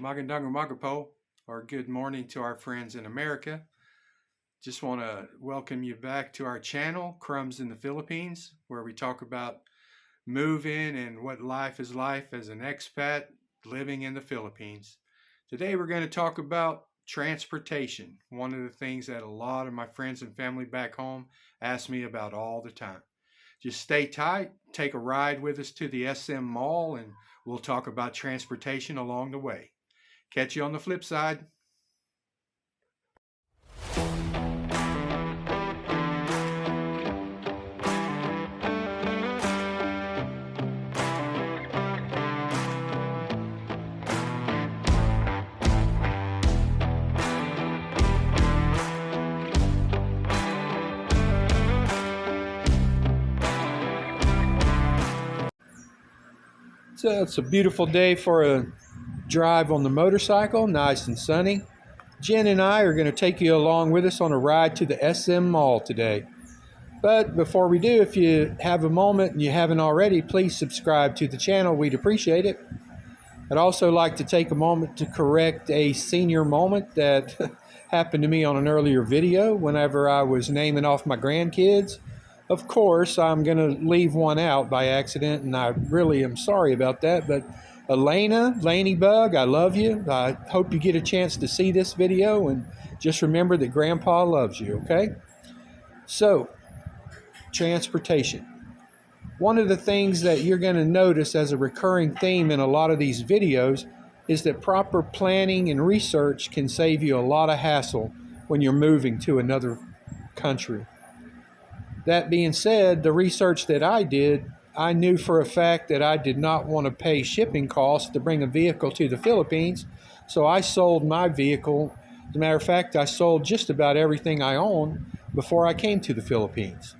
Magandang Magapo, or good morning to our friends in America. Just want to welcome you back to our channel, Crumbs in the Philippines, where we talk about moving and what life is like as an expat living in the Philippines. Today we're going to talk about transportation, one of the things that a lot of my friends and family back home ask me about all the time. Just stay tight, take a ride with us to the SM Mall, and we'll talk about transportation along the way. Catch you on the flip side. It's a beautiful day for a drive on the motorcycle, nice and sunny. Jen and I are going to take you along with us on a ride to the SM Mall today. But before we do, if you have a moment and you haven't already, please subscribe to the channel. We'd appreciate it. I'd also like to take a moment to correct a senior moment that happened to me on an earlier video whenever I was naming off my grandkids. Of course, I'm going to leave one out by accident, and I really am sorry about that. But Elena, Laney-Bug, I love you. I hope you get a chance to see this video, and just remember that Grandpa loves you, okay? So, transportation. One of the things that you're going to notice as a recurring theme in a lot of these videos is that proper planning and research can save you a lot of hassle when you're moving to another country. That being said, the research that I did, I knew for a fact that I did not want to pay shipping costs to bring a vehicle to the Philippines, so I sold my vehicle. As a matter of fact, I sold just about everything I own before I came to the Philippines.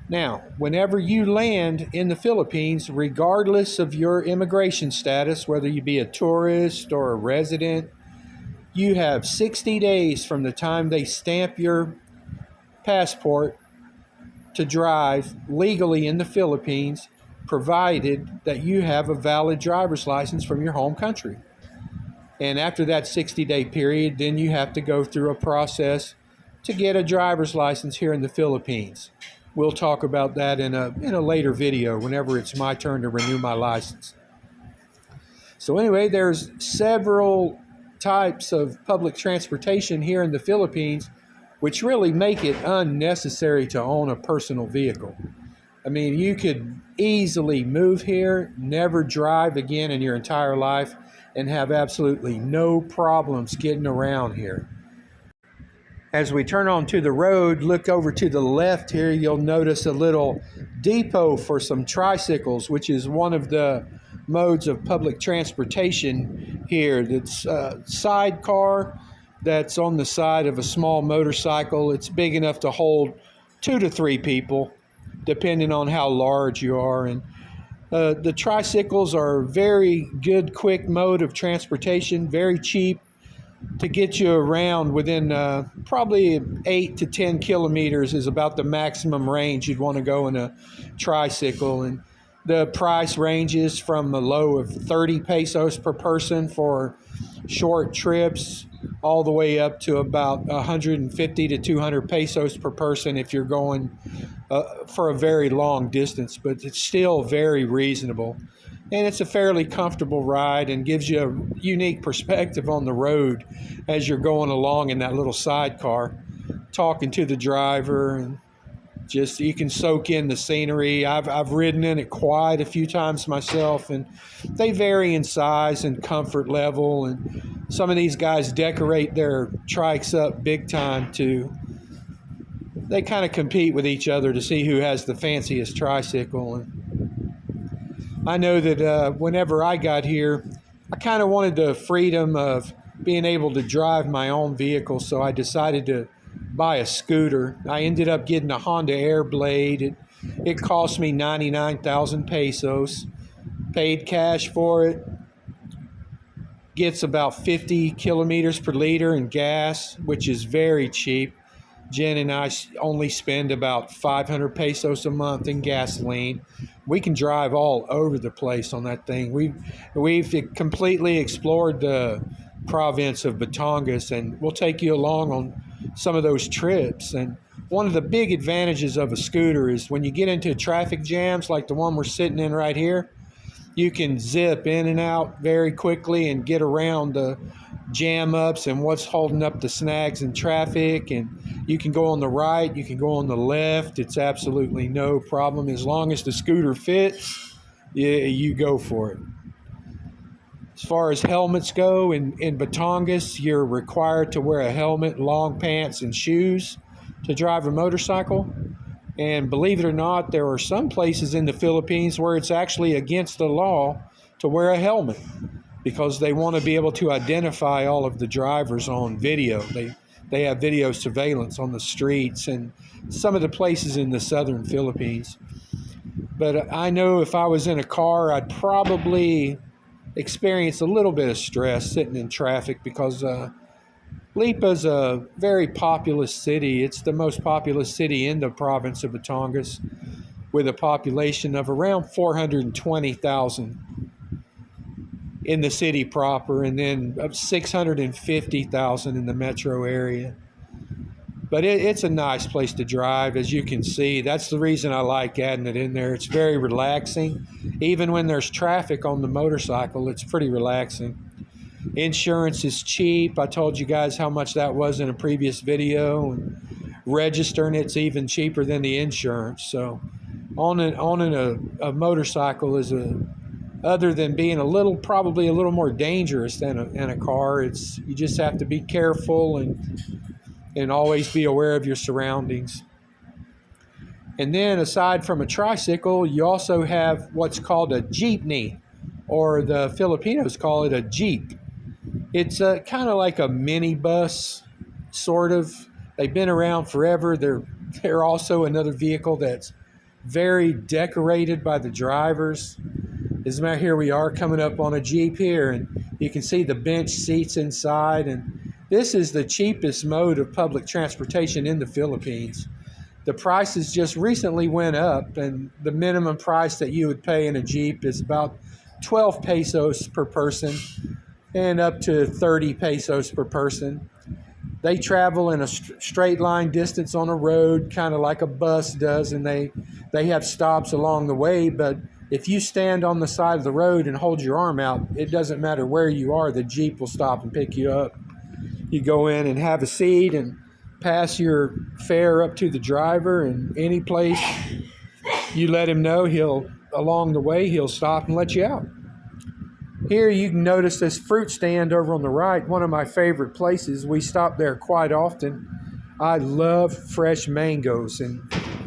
Now, whenever you land in the Philippines, regardless of your immigration status, whether you be a tourist or a resident, you have 60 days from the time they stamp your passport to drive legally in the Philippines, provided that you have a valid driver's license from your home country. And after that 60-day period, then you have to go through a process to get a driver's license here in the Philippines. We'll talk about that in a later video whenever it's my turn to renew my license. So anyway, there's several types of public transportation here in the Philippines which really make it unnecessary to own a personal vehicle. I mean, you could easily move here, never drive again in your entire life, and have absolutely no problems getting around here. As we turn onto the road, look over to the left here, you'll notice a little depot for some tricycles, which is one of the modes of public transportation here. That's a sidecar that's on the side of a small motorcycle. It's big enough to hold 2 to 3 people, depending on how large you are. And the tricycles are a very good, quick mode of transportation, very cheap to get you around within probably 8 to 10 kilometers is about the maximum range you'd want to go in a tricycle. And the price ranges from a low of 30 pesos per person for short trips, all the way up to about 150 to 200 pesos per person if you're going for a very long distance, but it's still very reasonable. And it's a fairly comfortable ride and gives you a unique perspective on the road as you're going along in that little sidecar, talking to the driver, and just you can soak in the scenery. I've ridden in it quite a few times myself, and they vary in size and comfort level, and some of these guys decorate their trikes up big time too. They kind of compete with each other to see who has the fanciest tricycle. And I know that whenever I got here, I kind of wanted the freedom of being able to drive my own vehicle, so I decided to buy a scooter. I ended up getting a Honda Airblade. It cost me 99,000 pesos. Paid cash for it. Gets about 50 kilometers per liter in gas, which is very cheap. Jen and I only spend about 500 pesos a month in gasoline. we can drive all over the place on that thing. We've completely explored the province of Batangas, and we'll take you along on some of those trips. And one of the big advantages of a scooter is when you get into traffic jams like the one we're sitting in right here, you can zip in and out very quickly and get around the jam ups and what's holding up the snags in traffic. And you can go on the right, you can go on the left. It's absolutely no problem. As long as the scooter fits, you go for it. As far as helmets go, in Batangas, you're required to wear a helmet, long pants, and shoes to drive a motorcycle. And believe it or not, there are some places in the Philippines where it's actually against the law to wear a helmet because they want to be able to identify all of the drivers on video. They have video surveillance on the streets and some of the places in the southern Philippines. But I know if I was in a car, I'd probably experience a little bit of stress sitting in traffic because Lipa's a very populous city. It's the most populous city in the province of Batangas, with a population of around 420,000 in the city proper, and then 650,000 in the metro area. But it's a nice place to drive, as you can see. That's the reason I like adding it in there. It's very relaxing. Even when there's traffic on the motorcycle, it's pretty relaxing. Insurance is cheap. I told you guys how much that was in a previous video. And registering it's even cheaper than the insurance. So owning a motorcycle is other than being probably a little more dangerous than a car. You just have to be careful and always be aware of your surroundings. And then aside from a tricycle, you also have what's called a jeepney, or the Filipinos call it a jeep. It's kind of like a minibus, sort of. They've been around forever. They're also another vehicle that's very decorated by the drivers. As a matter, here we are coming up on a Jeep here, and you can see the bench seats inside. And this is the cheapest mode of public transportation in the Philippines. The prices just recently went up, and the minimum price that you would pay in a Jeep is about 12 pesos per person and up to 30 pesos per person. They travel in a straight line distance on a road, kind of like a bus does, and they have stops along the way. But if you stand on the side of the road and hold your arm out, it doesn't matter where you are, the Jeep will stop and pick you up. You go in and have a seat and pass your fare up to the driver, and any place you let him know, along the way he'll stop and let you out. Here you can notice this fruit stand over on the right, one of my favorite places. We stop there quite often. I love fresh mangoes, and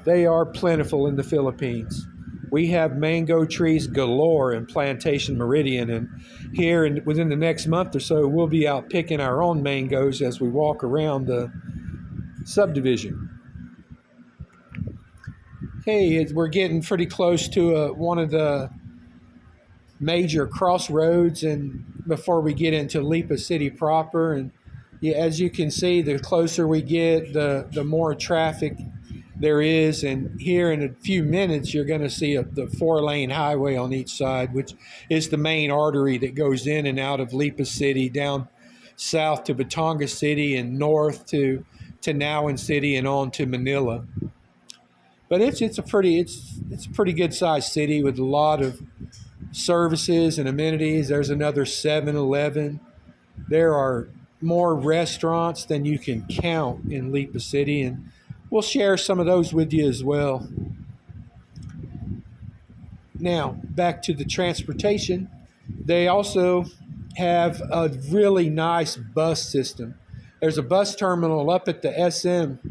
they are plentiful in the Philippines. We have mango trees galore in Plantation Meridian, and here within the next month or so, we'll be out picking our own mangoes as we walk around the subdivision. Okay, we're getting pretty close to one of the major crossroads, and before we get into Lipa City proper. And as you can see, the closer we get, the more traffic there is. And here in a few minutes, you're going to see the 4-lane highway on each side, which is the main artery that goes in and out of Lipa City, down south to Batangas City and north to Nauan City and on to Manila. But it's a pretty good sized city with a lot of services and amenities. There's another 7-Eleven. There are more restaurants than you can count in Lipa City, and we'll share some of those with you as well. Now, back to the transportation. They also have a really nice bus system. There's a bus terminal up at the SM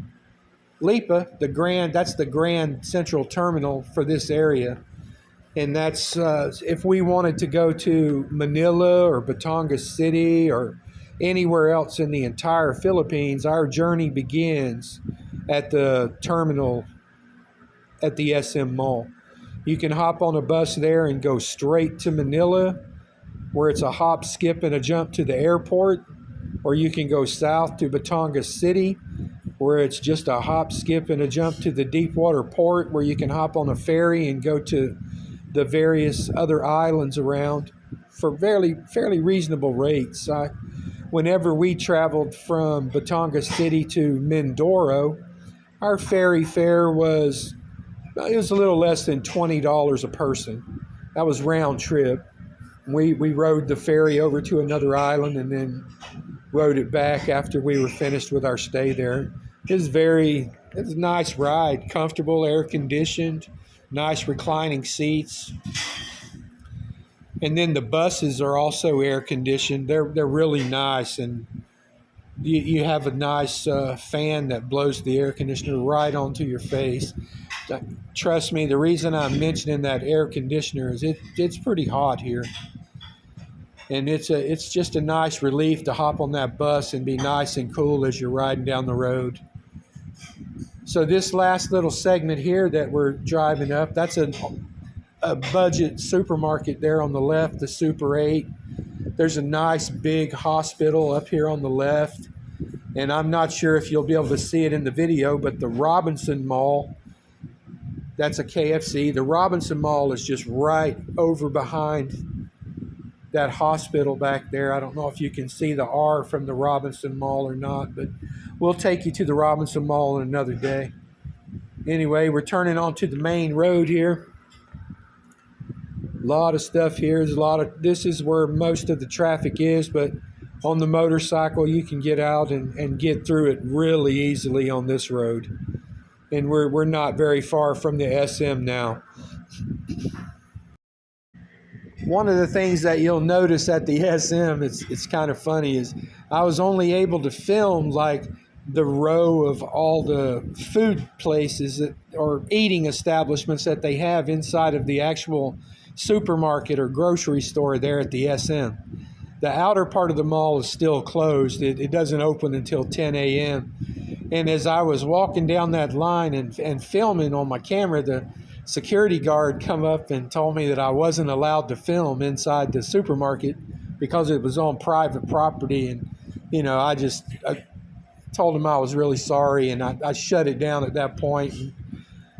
Lipa, that's the grand central terminal for this area. And that's if we wanted to go to Manila or Batangas City or anywhere else in the entire Philippines, our journey begins at the terminal at the SM Mall. You can hop on a bus there and go straight to Manila, where it's a hop, skip, and a jump to the airport, or you can go south to Batangas City, where it's just a hop, skip, and a jump to the Deepwater Port, where you can hop on a ferry and go to the various other islands around for fairly reasonable rates. Whenever we traveled from Batonga City to Mindoro, our ferry fare was it was a little less than $20 a person. That was round trip. We rode the ferry over to another island and then rode it back after we were finished with our stay there. It was a nice ride, comfortable, air conditioned, nice reclining seats. And then the buses are also air conditioned. They're really nice, and you have a nice fan that blows the air conditioner right onto your face. Trust me, the reason I'm mentioning that air conditioner is it's pretty hot here, and it's just a nice relief to hop on that bus and be nice and cool as you're riding down the road. So this last little segment here that we're driving up, that's a budget supermarket there on the left, the Super 8. There's a nice big hospital up here on the left, and I'm not sure if you'll be able to see it in the video, but the Robinson Mall, that's a KFC. The Robinson Mall is just right over behind that hospital back there. I don't know if you can see the R from the Robinson Mall or not, but we'll take you to the Robinson Mall in another day. Anyway, we're turning onto the main road here. A lot of stuff here. This is where most of the traffic is, but on the motorcycle you can get out and get through it really easily on this road. And we're not very far from the SM now. One of the things that you'll notice at the SM, it's kind of funny, is I was only able to film like the row of all the food places or eating establishments that they have inside of the actual supermarket or grocery store there at the SM. The outer part of the mall is still closed. It doesn't open until 10 a.m. And as I was walking down that line and filming on my camera, the security guard come up and told me that I wasn't allowed to film inside the supermarket because it was on private property. And, I told him I was really sorry, and I shut it down at that point.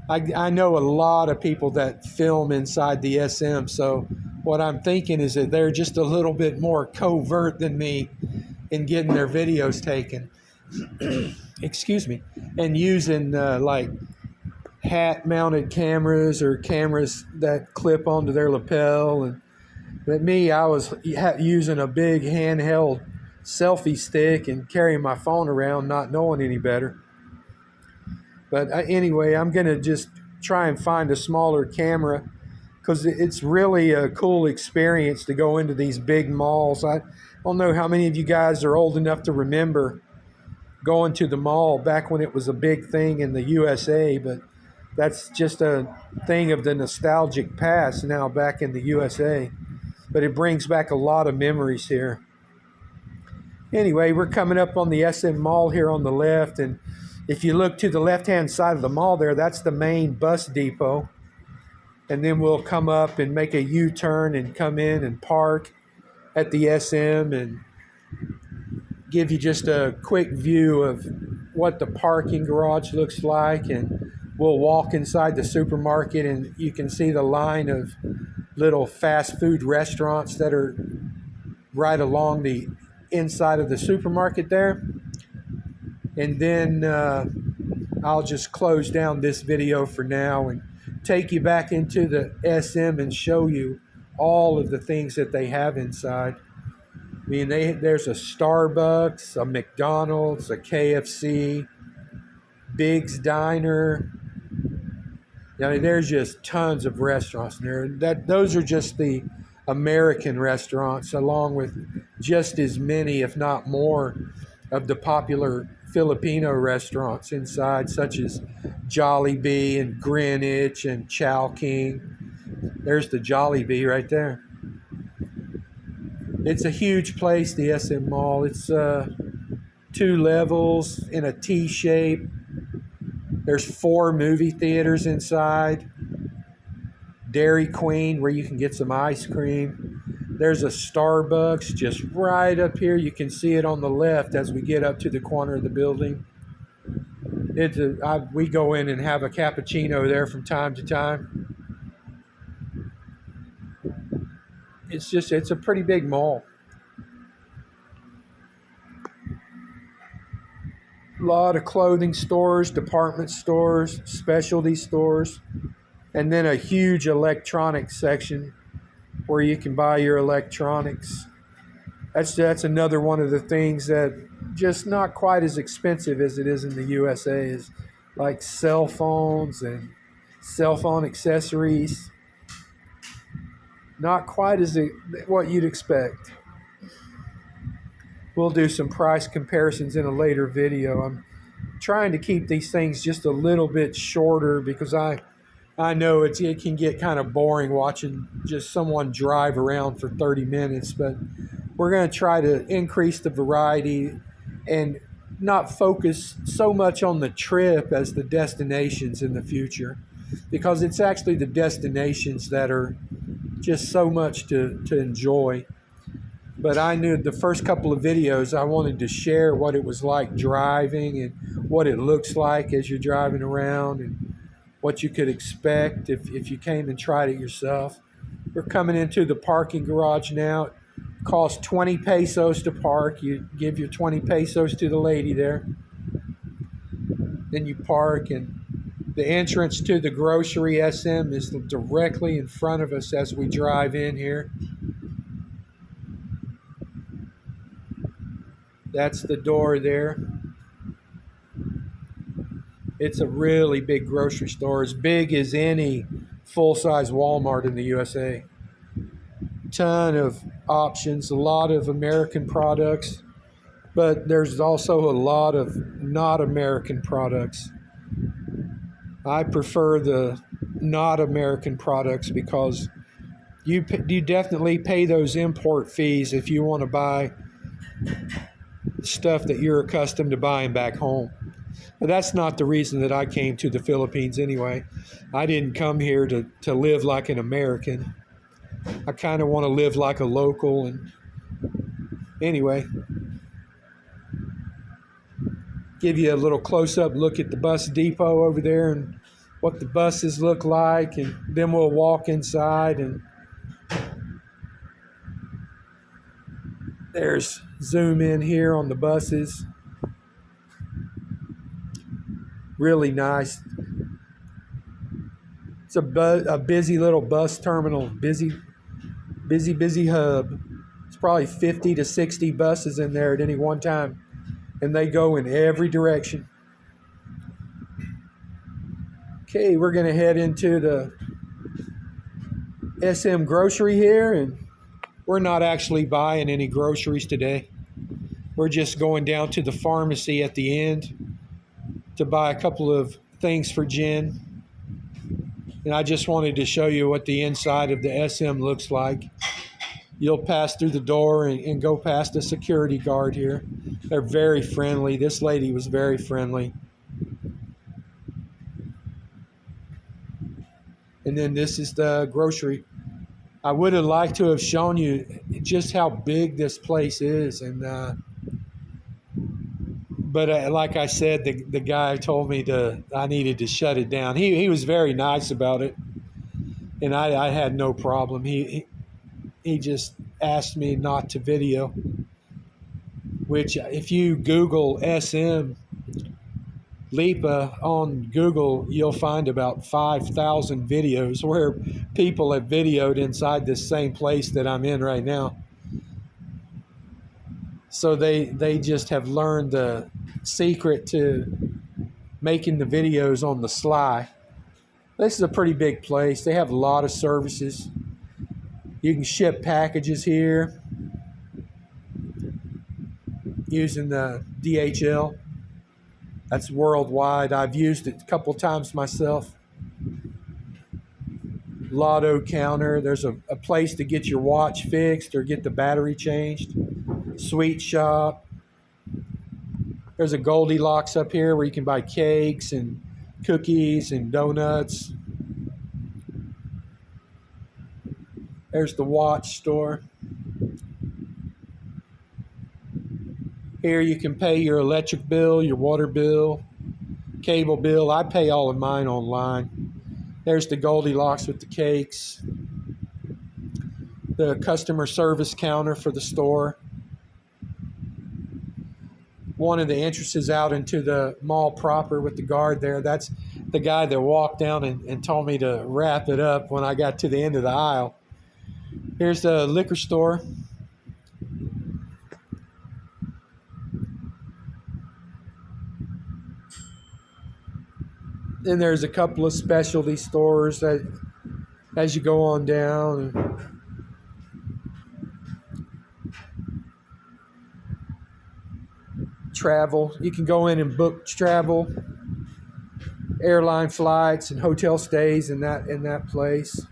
I know a lot of people that film inside the SM, so what I'm thinking is that they're just a little bit more covert than me in getting their videos taken. Excuse me. And using like hat-mounted cameras or cameras that clip onto their lapel. But me, I was using a big handheld selfie stick and carrying my phone around, not knowing any better. But anyway, I'm going to just try and find a smaller camera because it's really a cool experience to go into these big malls. I don't know how many of you guys are old enough to remember going to the mall back when it was a big thing in the USA, but that's just a thing of the nostalgic past now back in the USA. But it brings back a lot of memories here. Anyway, we're coming up on the SM Mall here on the left, and if you look to the left-hand side of the mall there, that's the main bus depot. And then we'll come up and make a U-turn and come in and park at the SM and give you just a quick view of what the parking garage looks like. And we'll walk inside the supermarket, and you can see the line of little fast food restaurants that are right along the inside of the supermarket there. And then I'll just close down this video for now and take you back into the SM and show you all of the things that they have inside. I mean, there's a Starbucks, a McDonald's, a KFC, Big's Diner. I mean, there's just tons of restaurants there. Those are just the American restaurants, along with just as many, if not more, of the popular Filipino restaurants inside, such as Jollibee and Greenwich and Chowking. There's the Jollibee right there. It's a huge place, the SM Mall. It's 2 levels in a T shape. There's 4 movie theaters inside. Dairy Queen, where you can get some ice cream. There's a Starbucks just right up here. You can see it on the left as we get up to the corner of the building. We go in and have a cappuccino there from time to time. it's a pretty big mall. A lot of clothing stores, department stores, specialty stores, and then a huge electronics section where you can buy your electronics. That's another one of the things that just not quite as expensive as it is in the USA, is like cell phones and cell phone accessories. Not quite as what you'd expect. We'll do some price comparisons in a later video. I'm trying to keep these things just a little bit shorter because I know it can get kind of boring watching just someone drive around for 30 minutes, but we're going to try to increase the variety and not focus so much on the trip as the destinations in the future, because it's actually the destinations that are just so much to enjoy. But I knew the first couple of videos I wanted to share what it was like driving and what it looks like as you're driving around and what you could expect if you came and tried it yourself. We're coming into the parking garage now. It costs 20 pesos to park. You give your 20 pesos to the lady there. Then you park, and the entrance to the grocery SM is directly in front of us as we drive in here. That's the door there. It's a really big grocery store, as big as any full-size Walmart in the USA. Ton of options, a lot of American products, but there's also a lot of not American products. I prefer the not American products because you definitely pay those import fees if you want to buy stuff that you're accustomed to buying back home. But that's not the reason that I came to the Philippines anyway. I didn't come here to live like an American. I kind of want to live like a local. And anyway, give you a little close-up look at the bus depot over there and what the buses look like, and then we'll walk inside, and there's zoom in here on the buses. Really nice. It's a busy little bus terminal, busy hub. It's probably 50 to 60 buses in there at any one time, and they go in every direction. Okay, we're going to head into the SM grocery here, and we're not actually buying any groceries today. We're just going down to the pharmacy at the end to buy a couple of things for Jen. And I just wanted to show you what the inside of the SM looks like. You'll pass through the door and go past a security guard here. They're very friendly. This lady was very friendly. And then this is the grocery. I would have liked to have shown you just how big this place is. But like I said, the guy told me I needed to shut it down. He was very nice about it, and I had no problem. He just asked me not to video, which if you Google SM Lipa on Google, you'll find about 5,000 videos where people have videoed inside this same place that I'm in right now. So they just have learned the secret to making the videos on the sly. This is a pretty big place. They have a lot of services. You can ship packages here using the DHL. That's worldwide. I've used it a couple times myself. Lotto counter. There's a place to get your watch fixed or get the battery changed. Sweet shop. There's a Goldilocks up here where you can buy cakes and cookies and donuts. There's the watch store. Here you can pay your electric bill, your water bill, cable bill. I pay all of mine online. There's the Goldilocks with the cakes. the customer service counter for the store. One of the entrances out into the mall proper with the guard there, that's the guy that walked down and told me to wrap it up when I got to the end of the aisle. Here's the liquor store. Then there's a couple of specialty stores that as you go on down. Travel, you can go in and book travel, airline flights and hotel stays in that place.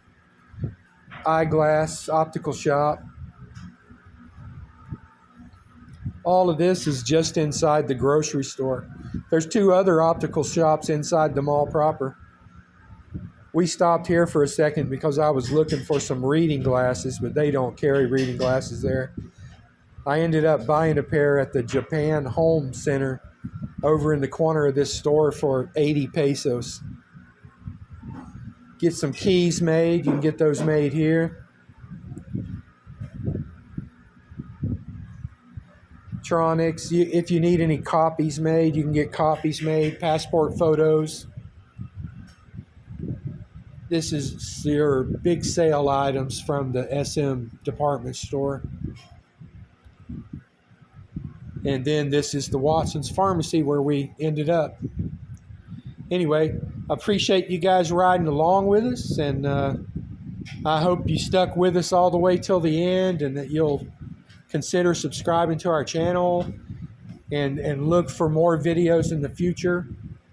Eyeglass, optical shop. All of this is just inside the grocery store. There's two other optical shops inside the mall proper. We stopped here for a second because I was looking for some reading glasses, but they don't carry reading glasses there. I ended up buying a pair at the Japan Home Center over in the corner of this store for 80 pesos. Get some keys made. You can get those made here. Electronics. If you need any copies made, you can get copies made. Passport photos. This is your big sale items from the SM department store. And then this is the Watson's Pharmacy where we ended up. Anyway, I appreciate you guys riding along with us, and I hope you stuck with us all the way till the end, and that you'll consider subscribing to our channel and look for more videos in the future.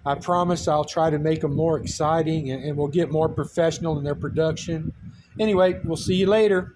I promise I'll try to make them more exciting, and we'll get more professional in their production. Anyway, we'll see you later.